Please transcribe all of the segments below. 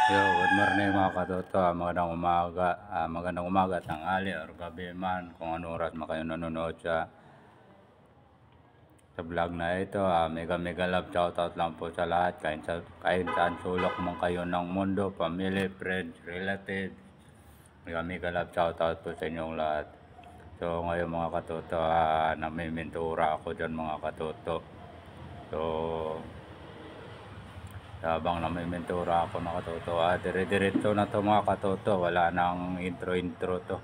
Yo, good morning mga katoto. Magandang umaga, tanghali or gabi man kung anong oras man kayo nanonood sa vlog na ito. Mega love shoutout lang po sa lahat. Kahit saan sulok man kayo ng mundo, family, friends, relatives. Mega love shoutout po sa inyong lahat. So ngayon mga katoto, namimintura ako dyan mga katoto. So habang namimentura ako mga katoto, dire-diretso na to mga katoto, wala nang intro to.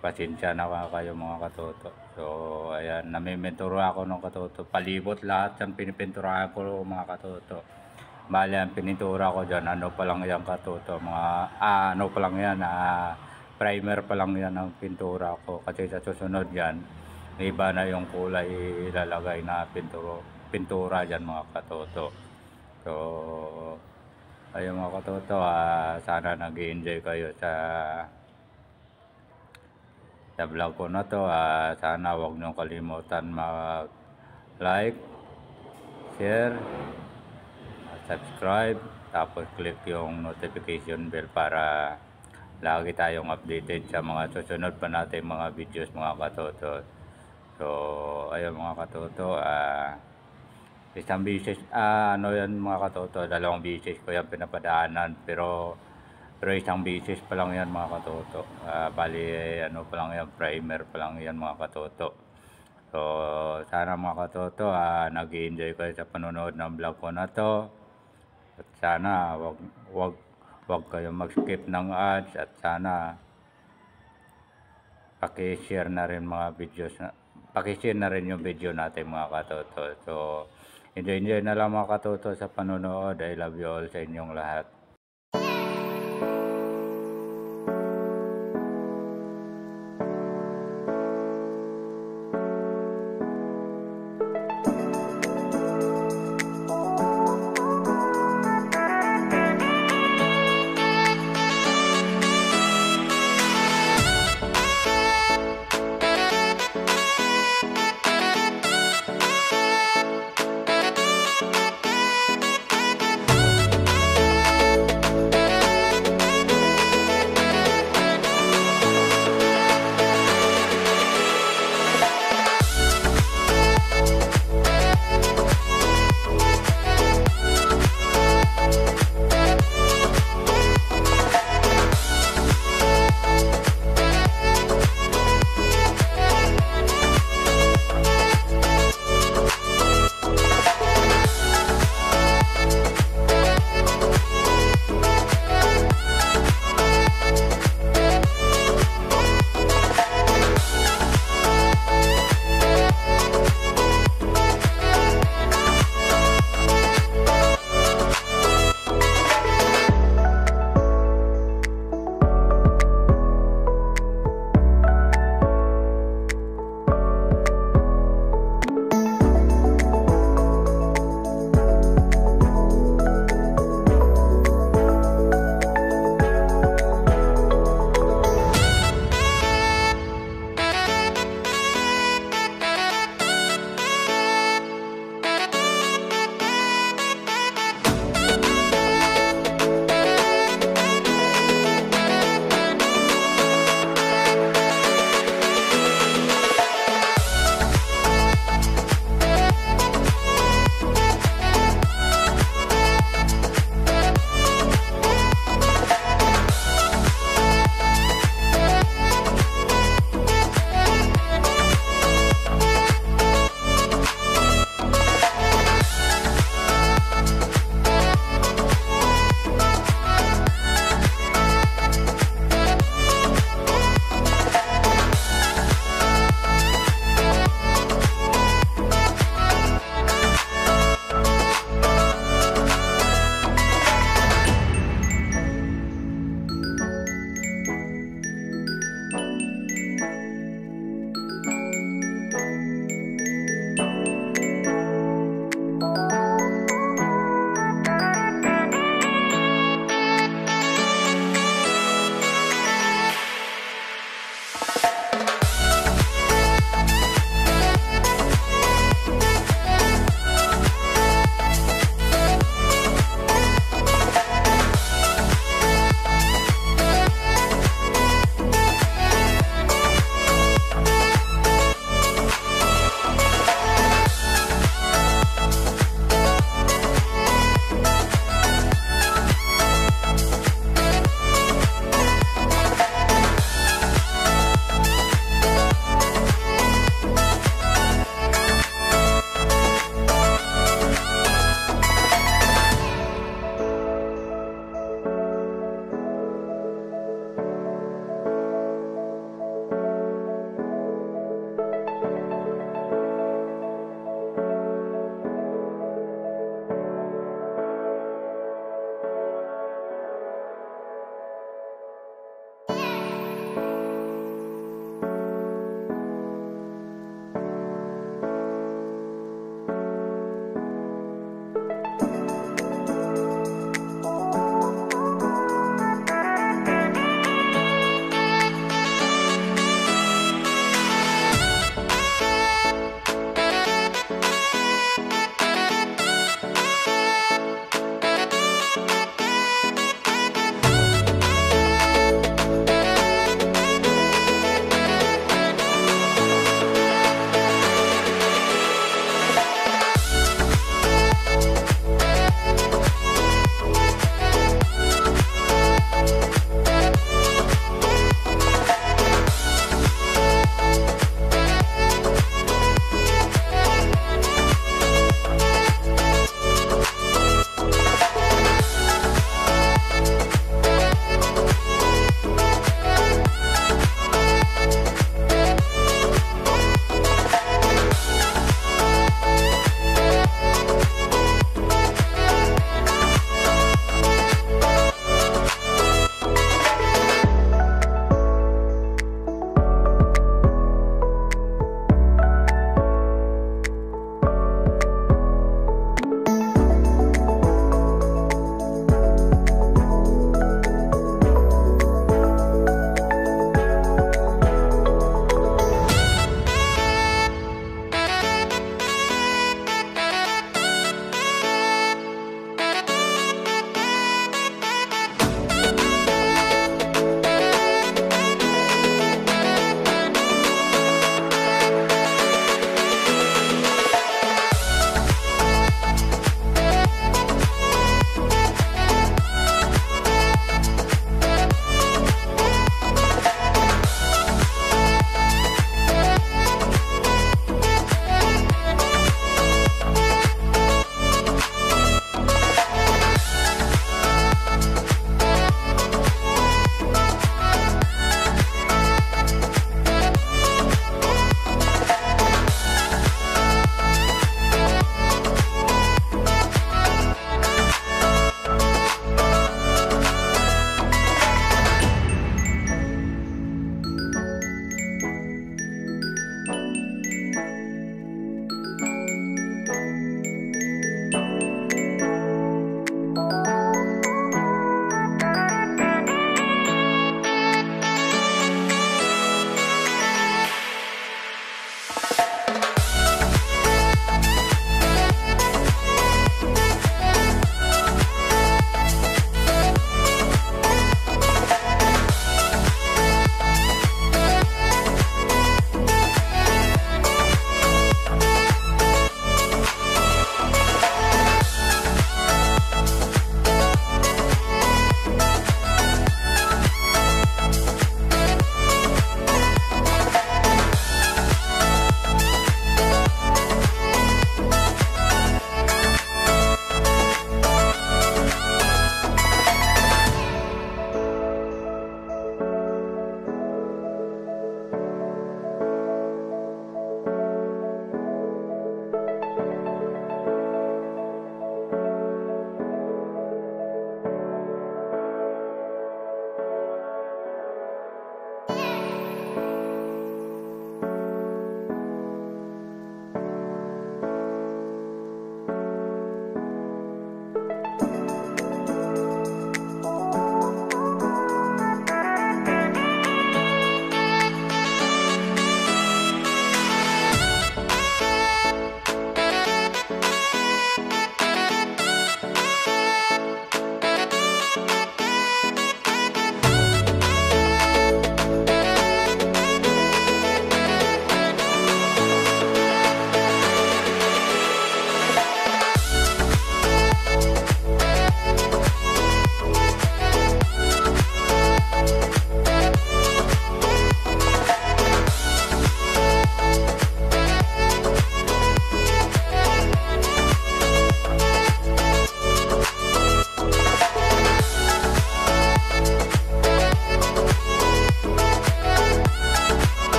Pasensya na kayo mga katoto. So ayan, namimentura ako ng katoto, palibot lahat yung pinipinturahan ko mga katoto. Bali ang pinintura ko dyan, ano pa lang yan katoto, ano pa lang yan, primer pa lang yan ang pintura ko, kasi sa susunod yan iba na yung kulay ilalagay na pintura dyan mga katoto. So ayun mga katoto, sana nag-enjoy kayo sa vlog ko na to. Sana wag nyo kalimutan mag like, share, subscribe, tapos click yung notification bell para lagi tayong updated sa mga susunod pa natin mga videos mga katoto. So ayun mga katoto, isang bisis, ano yan mga katoto, dalawang bisis ko yan pinapadaanan, pero isang bisis pa lang yan mga katoto. Bali ano pa lang yan, primer pa lang yan mga katoto. So sana mga katoto, nag-enjoy kayo sa panonood ng vlog ko na to, at sana wag kayo mag-skip ng ads, at sana paki-share na rin mga videos paki-share na rin yung video natin mga katoto. So enjoy na lang mga katoto sa panonood. I love you all sa inyong lahat.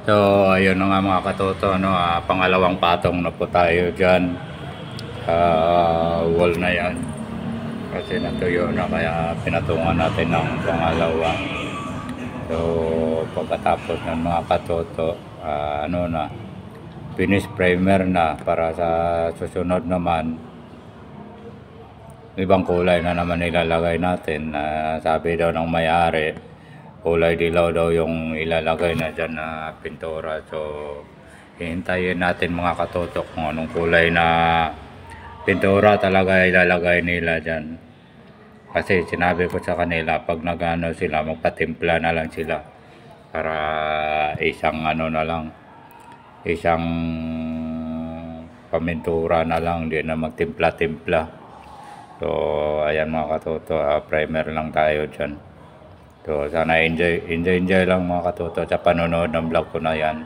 So, ayun na nga mga katoto, no? Pangalawang patong na po tayo dyan. Wall na yan. Kasi natuyo na, kaya pinatungan natin ng pangalawa. So, pagkatapos ng mga katoto, ano na, finish primer na para sa susunod naman. Ibang kulay na naman ilalagay natin. Sabi daw ng may-ari, kulay dilaw daw yung ilalagay na dyan na pintura. So, hihintayin natin mga katotok kung anong kulay na pintura talaga ilalagay nila dyan. Kasi sinabi ko sa kanila, pag nagano sila, magpatimpla na lang sila. Para isang ano na lang, isang pamintura na lang, hindi na magtimpla-timpla. So, ayan mga katoto, primer lang tayo dyan. So, sana enjoy lang mga katoto sa panonood ng vlog ko na yan.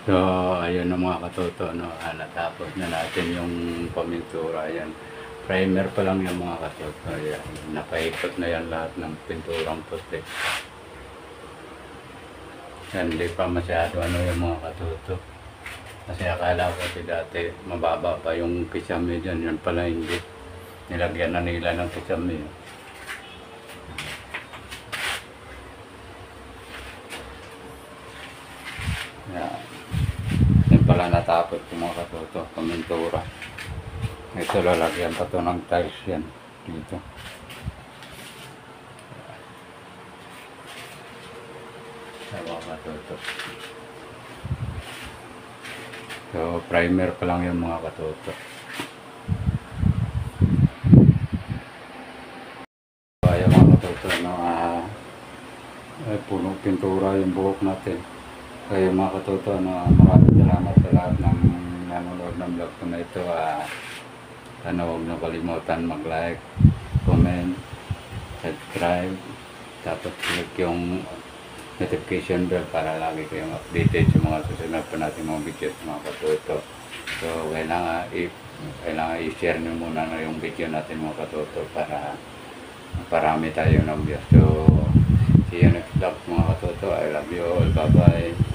So, ayun na mga katoto, no? Natapos na natin yung pamintura. Ayan. Primer pa lang yung mga katoto. Ayan. Napaikot na yan lahat ng pinturang puti. Yan, hindi pa masyado ano yung mga katoto. Kasi akala ko dati mababa pa yung kisame dyan. Yan pala hindi. Nilagyan na nila ng kisame. Yan. Yan pala natapos yung mga katoto, pamintura. Ito lalagyan pa to ng tiles yan dito. Sa mga katoto. So primer pa lang yung mga katoto. So ayan mga katoto, no, punong pintura yung buhok natin. Kaya mga katoto, maraming salamat sa lahat ng nanonood ng vlog ko na ito. Huwag na kalimutan mag-like, comment, subscribe, tapos click yung notification bell para lagi kayong updated sa mga susunod pa natin mga videos mga katoto. So kailangan i-share nyo muna na yung video natin mga katoto para parami tayo ng views. So see you next vlog mga katoto. I love you all. Bye bye.